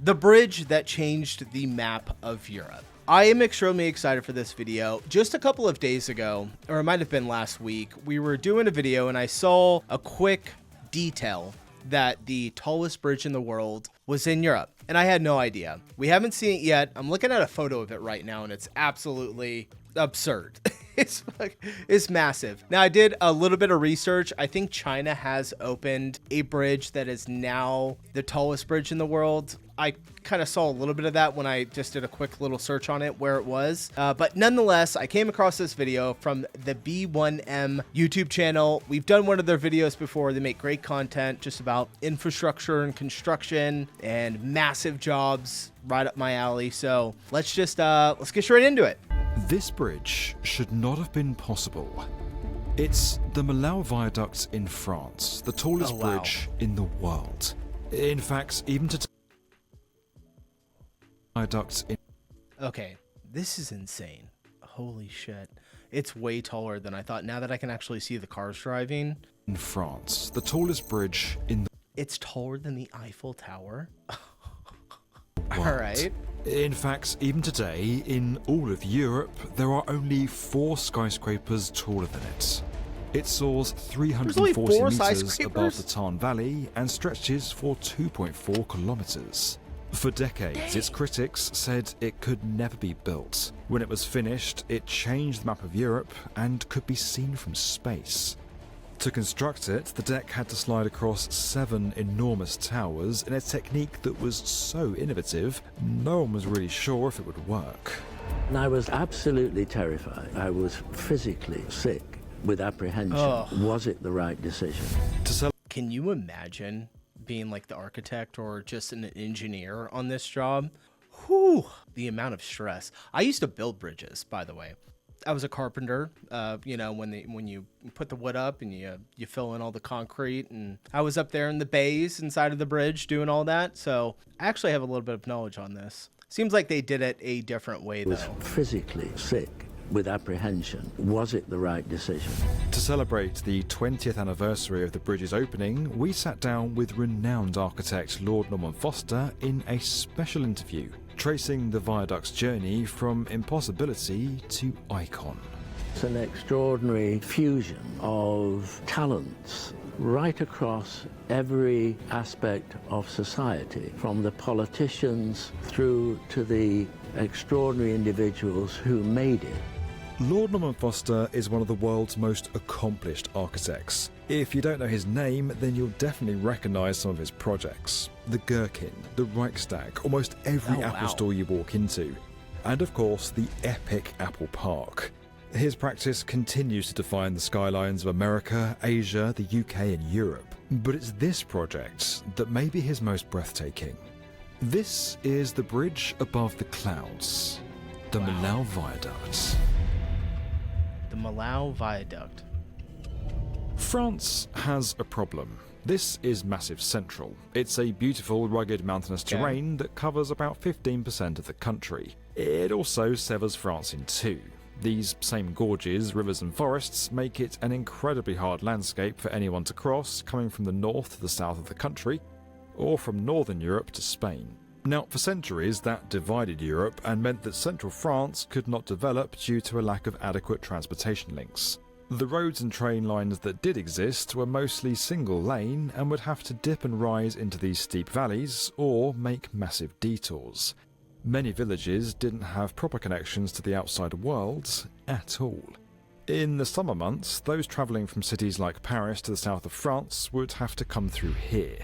The bridge that changed the map of Europe. I am extremely excited for this video. Just a couple of days ago, or it might have been last week, we were doing a video and I saw a quick detail that the tallest bridge in the world was in Europe. And I had no idea. We haven't seen it yet. I'm looking at a photo of it right now and it's absolutely absurd. It's massive. Now, I did a little bit of research. I think China has opened a bridge that is now the tallest bridge in the world. I kind of saw a little bit of that when I just did a quick little search on it where it was. But nonetheless, I came across this video from the B1M YouTube channel. We've done one of their videos before. They make great content just about infrastructure and construction and massive jobs, right up my alley. So let's get straight into it. This bridge should not have been possible. It's the Millau Viaduct in France, the tallest bridge in the world. In fact, even today, okay, this is insane. Holy shit. It's way taller than I thought. Now that I can actually see the cars driving. In France, the tallest bridge in the It's taller than the Eiffel Tower. world. All right. In fact, even today, in all of Europe, there are only 4 skyscrapers taller than it. It soars 340 meters above the Tarn Valley and stretches for 2.4 kilometers. For decades, its critics said it could never be built. When it was finished, it changed the map of Europe and could be seen from space. To construct it, the deck had to slide across 7 enormous towers in a technique that was so innovative, no one was really sure if it would work. And I was absolutely terrified. I was physically sick with apprehension. Was it the right decision? Can you imagine being like the architect or just an engineer on this job? Whew, the amount of stress. I used to build bridges, by the way. I was a carpenter, you know, when you put the wood up and you fill in all the concrete, and I was up there in the bays inside of the bridge doing all that. So I actually have a little bit of knowledge on this. Seems like they did it a different way though. I was physically sick with apprehension. Was it the right decision? To celebrate the 20th anniversary of the bridge's opening, we sat down with renowned architect Lord Norman Foster in a special interview, tracing the viaduct's journey from impossibility to icon. It's an extraordinary fusion of talents right across every aspect of society, from the politicians through to the extraordinary individuals who made it. Lord Norman Foster is one of the world's most accomplished architects. If you don't know his name, then you'll definitely recognise some of his projects. The Gherkin, the Reichstag, almost every Apple store you walk into. And of course, the epic Apple Park. His practice continues to define the skylines of America, Asia, the UK and Europe. But it's this project that may be his most breathtaking. This is the bridge above the clouds, the Millau Viaduct. The Millau Viaduct. France has a problem. This is Massif Central. It's a beautiful, rugged, mountainous terrain that covers about 15% of the country. It also severs France in 2. These same gorges, rivers and forests make it an incredibly hard landscape for anyone to cross, coming from the north to the south of the country, or from northern Europe to Spain. Now, for centuries, that divided Europe and meant that central France could not develop due to a lack of adequate transportation links. The roads and train lines that did exist were mostly single lane and would have to dip and rise into these steep valleys or make massive detours. Many villages didn't have proper connections to the outside world at all. In the summer months, those travelling from cities like Paris to the south of France would have to come through here.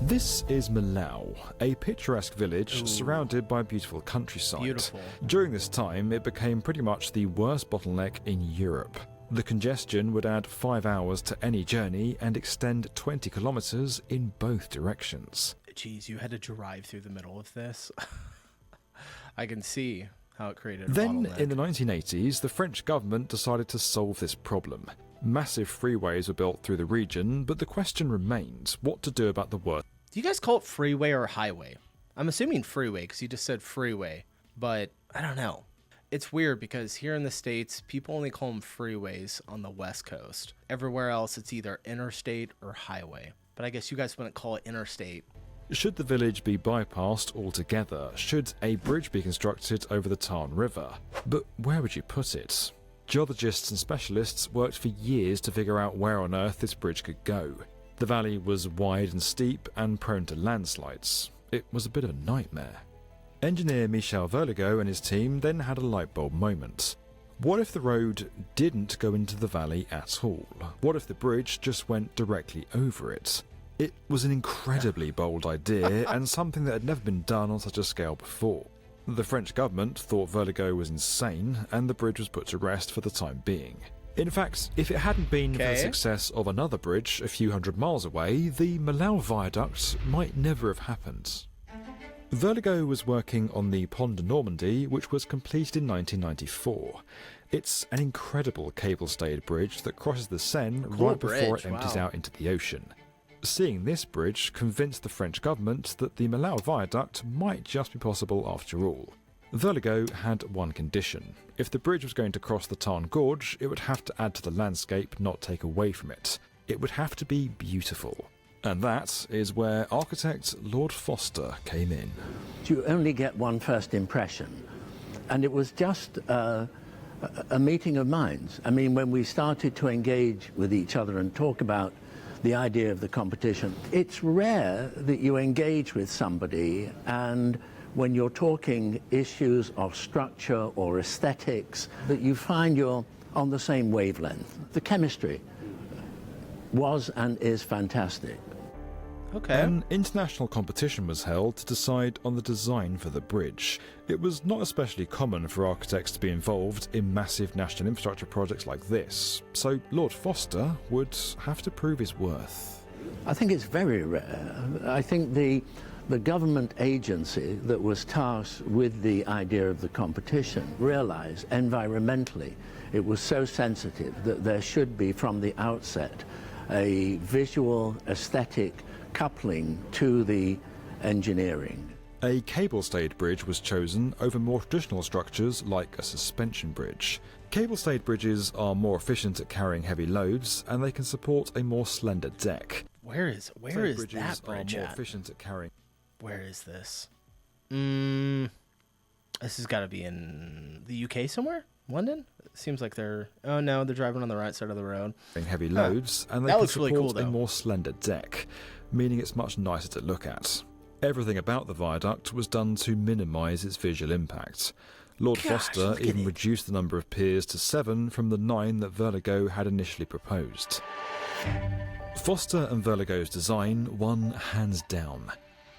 This is Millau, a picturesque village surrounded by beautiful countryside. Beautiful. During this time, it became pretty much the worst bottleneck in Europe. The congestion would add 5 hours to any journey and extend 20 kilometers in both directions. Jeez, you had to drive through the middle of this. I can see how it created a Then, bottleneck. in the 1980s, the French government decided to solve this problem. Massive freeways were built through the region, but the question remained, what to do about the worst. Do you guys call it freeway or highway? I'm assuming freeway because you just said freeway, but I don't know. It's weird because here in the States, people only call them freeways on the West Coast. Everywhere else, it's either interstate or highway. But I guess you guys wouldn't call it interstate. Should the village be bypassed altogether? Should a bridge be constructed over the Tarn River? But where would you put it? Geologists and specialists worked for years to figure out where on earth this bridge could go. The valley was wide and steep and prone to landslides. It was a bit of a nightmare. Engineer Michel Verligo and his team then had a light bulb moment. What if the road didn't go into the valley at all? What if the bridge just went directly over it? It was an incredibly bold idea and something that had never been done on such a scale before. The French government thought Verligo was insane and the bridge was put to rest for the time being. In fact, if it hadn't been for the success of another bridge a few hundred miles away, the Millau Viaduct might never have happened. Verligo was working on the Pont de Normandie, which was completed in 1994. It's an incredible cable-stayed bridge that crosses the Seine right before it empties out into the ocean. Seeing this bridge convinced the French government that the Millau Viaduct might just be possible after all. Verligo had one condition. If the bridge was going to cross the Tarn Gorge, it would have to add to the landscape, not take away from it. It would have to be beautiful. And that is where architect Lord Foster came in. You only get one first impression. And it was just a meeting of minds. I mean, when we started to engage with each other and talk about the idea of the competition, it's rare that you engage with somebody and when you're talking issues of structure or aesthetics, that you find you're on the same wavelength. The chemistry was and is fantastic. Okay. An international competition was held to decide on the design for the bridge. It was not especially common for architects to be involved in massive national infrastructure projects like this, so Lord Foster would have to prove his worth. I think it's very rare. I think the government agency that was tasked with the idea of the competition realized environmentally it was so sensitive that there should be from the outset a visual aesthetic coupling to the engineering. A cable-stayed bridge was chosen over more traditional structures like a suspension bridge. Cable-stayed bridges are more efficient at carrying heavy loads and they can support a more slender deck. Where is that bridge are more at? efficient at carrying. Where is this? This has got to be in the UK somewhere? London? It seems like they're... Oh no, they're driving on the right side of the road. Heavy loads and they can support a more slender deck, meaning it's much nicer to look at. Everything about the viaduct was done to minimise its visual impact. Lord Foster even reduced the number of piers to 7 from the 9 that Verligo had initially proposed. Foster and Verligo's design won hands down.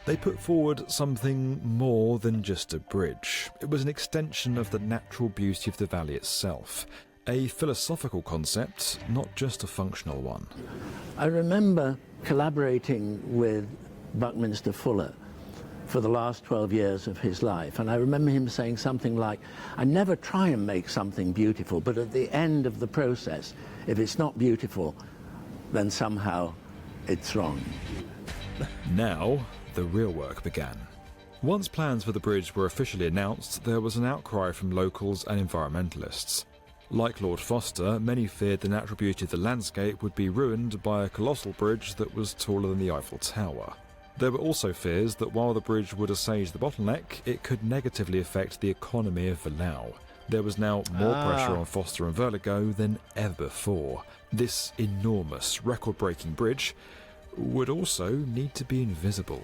They put forward something more than just a bridge. It was an extension of the natural beauty of the valley itself. A philosophical concept, not just a functional one. I remember collaborating with Buckminster Fuller for the last 12 years of his life, and I remember him saying something like, I never try and make something beautiful, but at the end of the process, if it's not beautiful, then somehow it's wrong. Now, the real work began. Once plans for the bridge were officially announced, there was an outcry from locals and environmentalists. Like Lord Foster, many feared the natural beauty of the landscape would be ruined by a colossal bridge that was taller than the Eiffel Tower. There were also fears that while the bridge would assuage the bottleneck, it could negatively affect the economy of Millau. There was now more pressure on Foster and Verligo than ever before. This enormous, record-breaking bridge would also need to be invisible.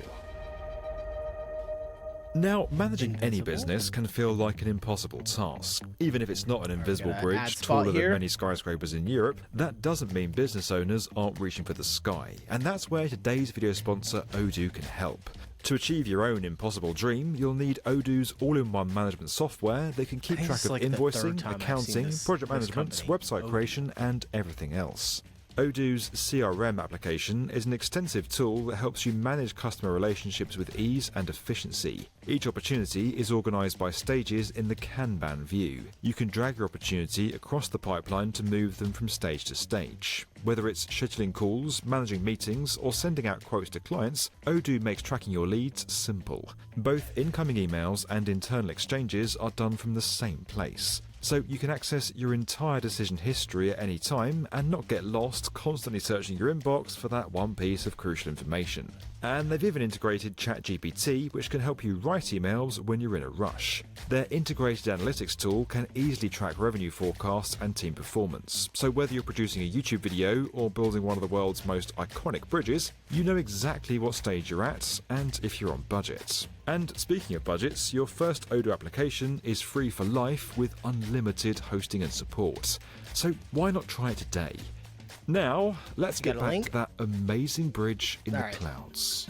Now, managing any business can feel like an impossible task. Even if it's not an invisible bridge taller than many skyscrapers in Europe, that doesn't mean business owners aren't reaching for the sky. And that's where today's video sponsor Odoo can help. To achieve your own impossible dream, you'll need Odoo's all-in-one management software that can keep track of invoicing, accounting, project management, website creation, and everything else. Odoo's CRM application is an extensive tool that helps you manage customer relationships with ease and efficiency. Each opportunity is organised by stages in the Kanban view. You can drag your opportunity across the pipeline to move them from stage to stage. Whether it's scheduling calls, managing meetings, or sending out quotes to clients, Odoo makes tracking your leads simple. Both incoming emails and internal exchanges are done from the same place. so you can access your entire decision history at any time and not get lost constantly searching your inbox for that one piece of crucial information. And they've even integrated ChatGPT, which can help you write emails when you're in a rush. Their integrated analytics tool can easily track revenue forecasts and team performance, so whether you're producing a YouTube video or building one of the world's most iconic bridges, you know exactly what stage you're at and if you're on budget. And speaking of budgets, your first Odoo application is free for life with unlimited hosting and support. So why not try it today? Now, let's get back to that amazing bridge in the clouds.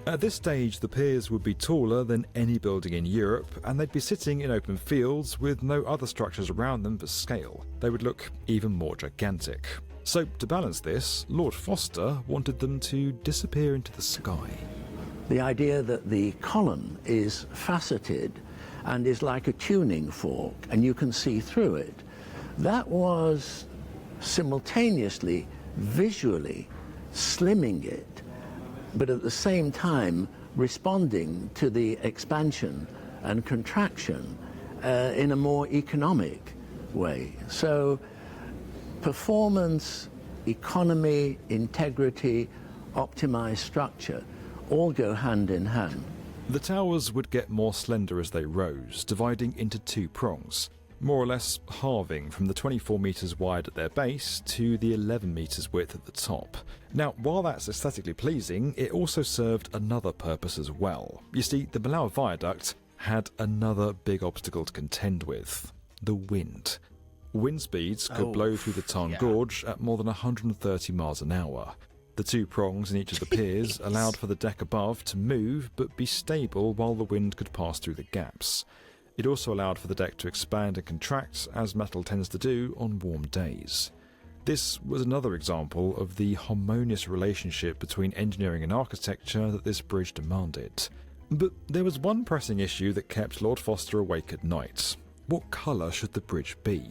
At this stage, the piers would be taller than any building in Europe, and they'd be sitting in open fields with no other structures around them for scale. They would look even more gigantic. So, to balance this, Lord Foster wanted them to disappear into the sky. The idea that the column is faceted and is like a tuning fork, and you can see through it, that was simultaneously, visually slimming it, but at the same time responding to the expansion and contraction in a more economic way. So performance, economy, integrity, optimized structure all go hand in hand. The towers would get more slender as they rose, dividing into two prongs, more or less halving from the 24 metres wide at their base to the 11 metres width at the top. Now, while that's aesthetically pleasing, it also served another purpose as well. You see, the Millau Viaduct had another big obstacle to contend with: the wind. Wind speeds could blow through the Tarn Gorge at more than 130 miles an hour. The two prongs in each of the piers allowed for the deck above to move but be stable while the wind could pass through the gaps. It also allowed for the deck to expand and contract, as metal tends to do on warm days. This was another example of the harmonious relationship between engineering and architecture that this bridge demanded. But there was one pressing issue that kept Lord Foster awake at night. What colour should the bridge be?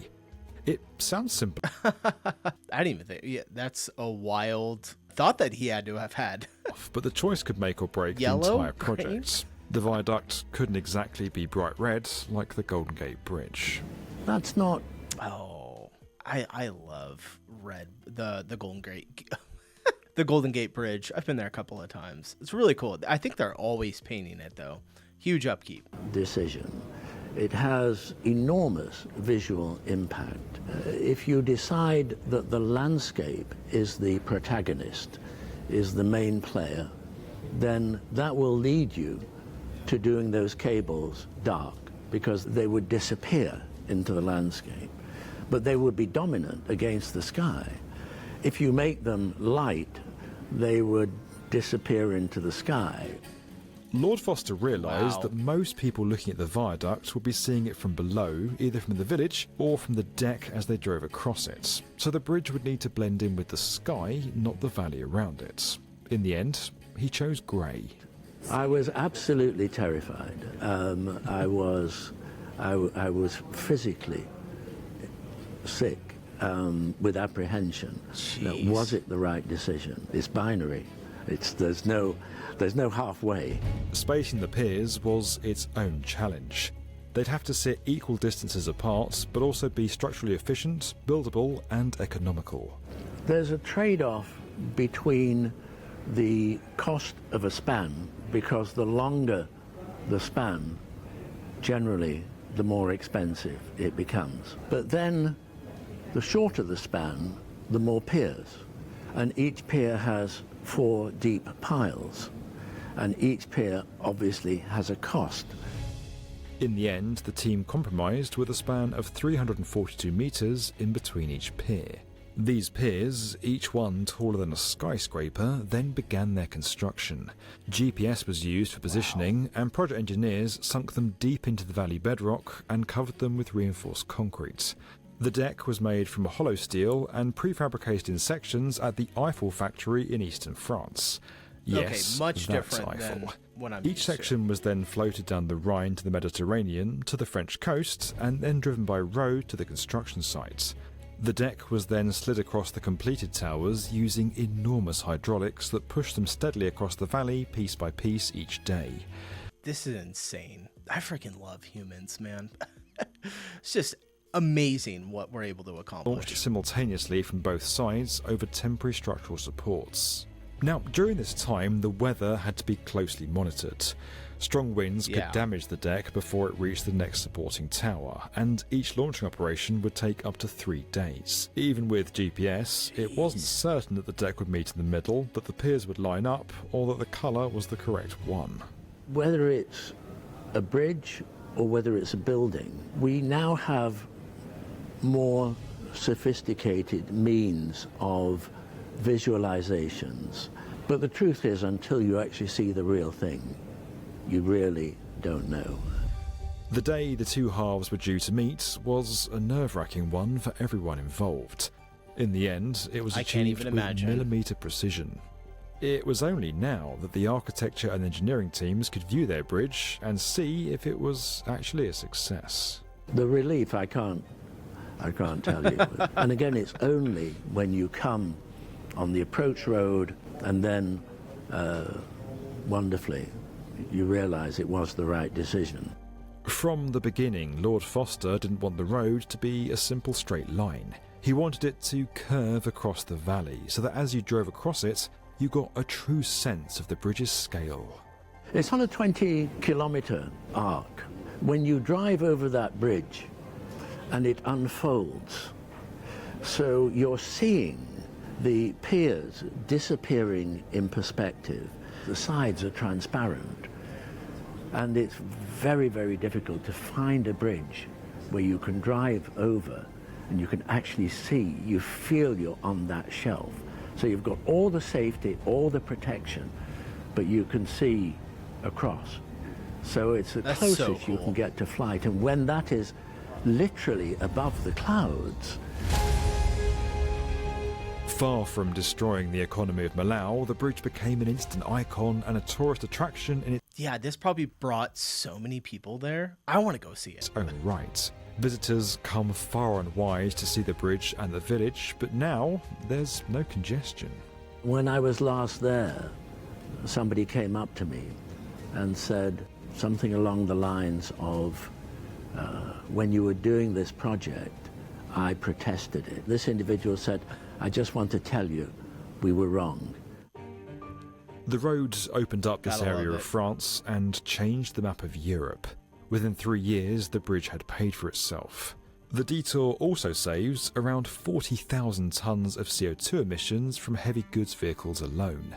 It sounds simple. I didn't even think. Yeah, that's a wild thought that he had to have had. But the choice could make or break the entire project. The viaduct couldn't exactly be bright red like the Golden Gate Bridge. That's not... Oh, I love red, the Golden Gate, the Golden Gate Bridge. I've been there a couple of times. It's really cool. I think they're always painting it though. Huge upkeep. Decision. It has enormous visual impact. If you decide that the landscape is the protagonist, is the main player, then that will lead you to doing those cables dark, because they would disappear into the landscape, but they would be dominant against the sky. If you make them light, they would disappear into the sky. Lord Foster realised that most people looking at the viaduct would be seeing it from below, either from the village or from the deck as they drove across it. So the bridge would need to blend in with the sky, not the valley around it. In the end, he chose grey. I was absolutely terrified. I was physically sick with apprehension. Now, was it the right decision? It's binary. There's no halfway. Spacing the piers was its own challenge. They'd have to sit equal distances apart, but also be structurally efficient, buildable, and economical. There's a trade-off between the cost of a span, because the longer the span, generally, the more expensive it becomes. But then, the shorter the span, the more piers. And each pier has 4 deep piles. And each pier obviously has a cost. In the end, the team compromised with a span of 342 metres in between each pier. These piers, each one taller than a skyscraper, then began their construction. GPS was used for positioning, and project engineers sunk them deep into the valley bedrock and covered them with reinforced concrete. The deck was made from hollow steel and prefabricated in sections at the Eiffel factory in eastern France. Yes, okay, much that's different Eiffel. than what I'm Each used to. section was then floated down the Rhine to the Mediterranean to the French coast and then driven by road to the construction site. The deck was then slid across the completed towers using enormous hydraulics that pushed them steadily across the valley piece by piece each day. This is insane. I freaking love humans, man. It's just amazing what we're able to accomplish. Launched simultaneously from both sides over temporary structural supports. Now, during this time, the weather had to be closely monitored. Strong winds could damage the deck before it reached the next supporting tower, and each launching operation would take up to 3 days. Even with GPS, it wasn't certain that the deck would meet in the middle, that the piers would line up, or that the colour was the correct one. Whether it's a bridge or whether it's a building, we now have more sophisticated means of visualizations. But the truth is, until you actually see the real thing, you really don't know. The day the two halves were due to meet was a nerve-wracking one for everyone involved. In the end, it was achieved with millimetre precision. It was only now that the architecture and engineering teams could view their bridge and see if it was actually a success. The relief, I can't tell you. And again, it's only when you come on the approach road and then, wonderfully, you realise it was the right decision. From the beginning, Lord Foster didn't want the road to be a simple straight line. He wanted it to curve across the valley, so that as you drove across it, you got a true sense of the bridge's scale. It's on a 20-kilometre arc. When you drive over that bridge and it unfolds, so you're seeing the piers disappearing in perspective. The sides are transparent, and it's very, very difficult to find a bridge where you can drive over and you can actually see, you feel you're on that shelf. So you've got all the safety, all the protection, but you can see across. So it's the closest you can get to flight. And when that is literally above the clouds. Far from destroying the economy of Millau, the bridge became an instant icon and a tourist attraction in Yeah, this probably brought so many people there. I want to go see it. its own right. Visitors come far and wide to see the bridge and the village, but now there's no congestion. When I was last there, somebody came up to me and said something along the lines of, when you were doing this project, I protested it. This individual said, I just want to tell you, we were wrong. The road opened up this area of France and changed the map of Europe. Within 3 years, the bridge had paid for itself. The detour also saves around 40,000 tonnes of CO2 emissions from heavy goods vehicles alone.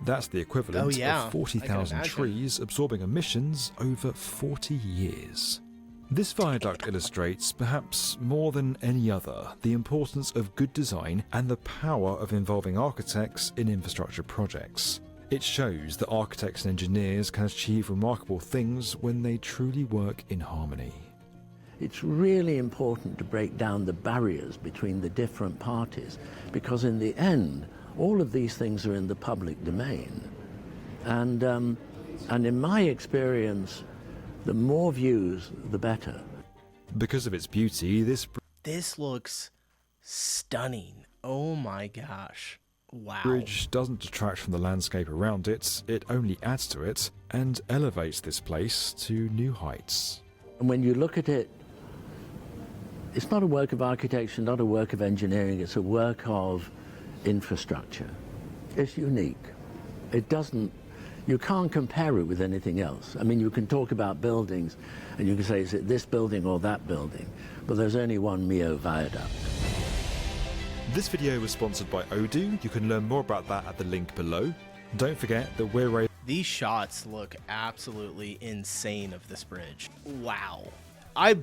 That's the equivalent of 40,000 trees absorbing emissions over 40 years. This viaduct illustrates, perhaps more than any other, the importance of good design and the power of involving architects in infrastructure projects. It shows that architects and engineers can achieve remarkable things when they truly work in harmony. It's really important to break down the barriers between the different parties, because in the end, all of these things are in the public domain. And in my experience, the more views, the better. Because of its beauty, this looks stunning. Oh my gosh. Wow. Bridge doesn't detract from the landscape around it, it only adds to it and elevates this place to new heights. And when you look at it, it's not a work of architecture, not a work of engineering, it's a work of infrastructure. It's unique. You can't compare it with anything else. I mean, you can talk about buildings and you can say, is it this building or that building? But there's only one Millau Viaduct. This video was sponsored by Odoo. You can learn more about that at the link below. Don't forget that we're These shots look absolutely insane of this bridge. Wow. I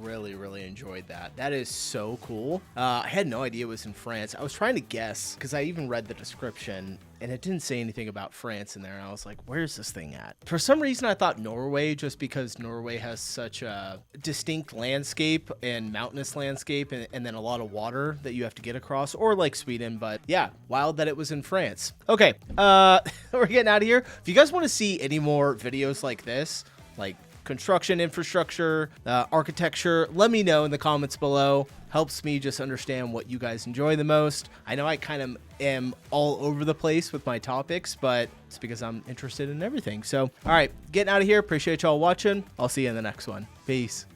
really enjoyed that. That is so cool. I had no idea it was in France. I was trying to guess because I even read the description and it didn't say anything about France in there. And I was like, where's this thing at? For some reason, I thought Norway, just because Norway has such a distinct landscape and mountainous landscape and then a lot of water that you have to get across, or like Sweden. But yeah, wild that it was in France. Okay, we're getting out of here. If you guys want to see any more videos like this, like construction, infrastructure, architecture, let me know in the comments below. Helps me just understand what you guys enjoy the most. I know I kind of am all over the place with my topics, but it's because I'm interested in everything. So, all right, getting out of here. Appreciate y'all watching. I'll see you in the next one. Peace.